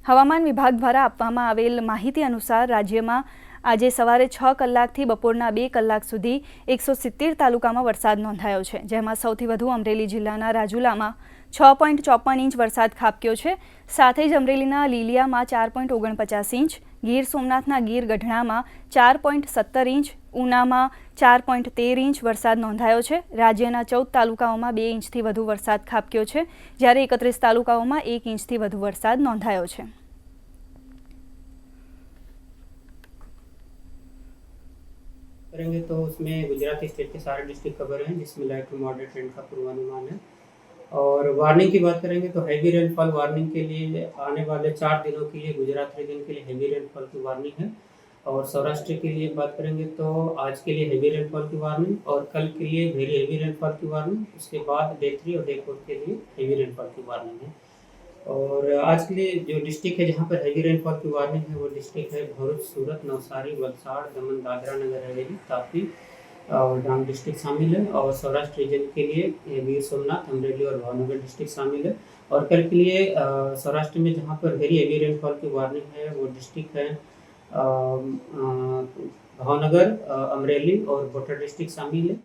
હવામાન વિભાગ દ્વારા આપવામાં આવેલ માહિતી અનુસાર રાજ્યમાં આજે સવારે 6 કલાકથી બપોરના 2 કલાક સુધી 170 તાલુકામાં વરસાદ નોંધાયો છે, જેમાં સૌથી વધુ અમરેલી જિલ્લાના રાજુલામાં 6.54 ઇંચ વરસાદ ખાબક્યો છે। સાથે જ અમરેલીના લીલિયામાં 4.49 ઇંચ, ગીર સોમનાથના ગીર ગઢડામાં 4.17 ઇંચ, ઉનામાં 4.13 ઇંચ વરસાદ નોંધાયો છે। રાજ્યના 14 તાલુકાઓમાં 2 ઇંચથી વધુ વરસાદ ખાબક્યો છે, જ્યારે 31 તાલુકાઓમાં 1 ઇંચથી વધુ વરસાદ નોંધાયો છે। करेंगे तो उसमें गुजरात स्टेट के सारे डिस्ट्रिक्ट कवर हैं, जिसमें लाइट टू मॉडरेट रेन का पूर्वानुमान है। और वार्निंग की बात करेंगे तो हैवी रेनफॉल वार्निंग के लिए आने वाले 4 दिनों के लिए गुजरात रीजन के लिए हैवी रेनफॉल की वार्निंग है। और सौराष्ट्र के लिए बात करेंगे तो आज के लिए हैवी रेनफॉल की वार्निंग और कल के लिए वेरी हैवी रेनफॉल की वार्निंग, उसके बाद डे 3 और डे 4 के लिए हैवी रेनफॉल की वार्निंग है। और आज के लिए जो डिस्ट्रिक्ट है जहाँ पर हैवी रेनफॉल की वार्निंग है वो डिस्ट्रिक्ट है भरूच, सूरत, नवसारी, वलसाड़, दमन, दादरा नगर हवेली, तापी और डांग डिस्ट्रिक्ट शामिल है। और सौराष्ट्र रीजन के लिए गिर सोमनाथ, अमरेली और भावनगर डिस्ट्रिक्ट शामिल है। और कल के लिए सौराष्ट्र में जहाँ पर वेरी हैवी रेनफॉल की वार्निंग है वो डिस्ट्रिक्ट है भावनगर, अमरेली और बोटाड डिस्ट्रिक्ट शामिल है।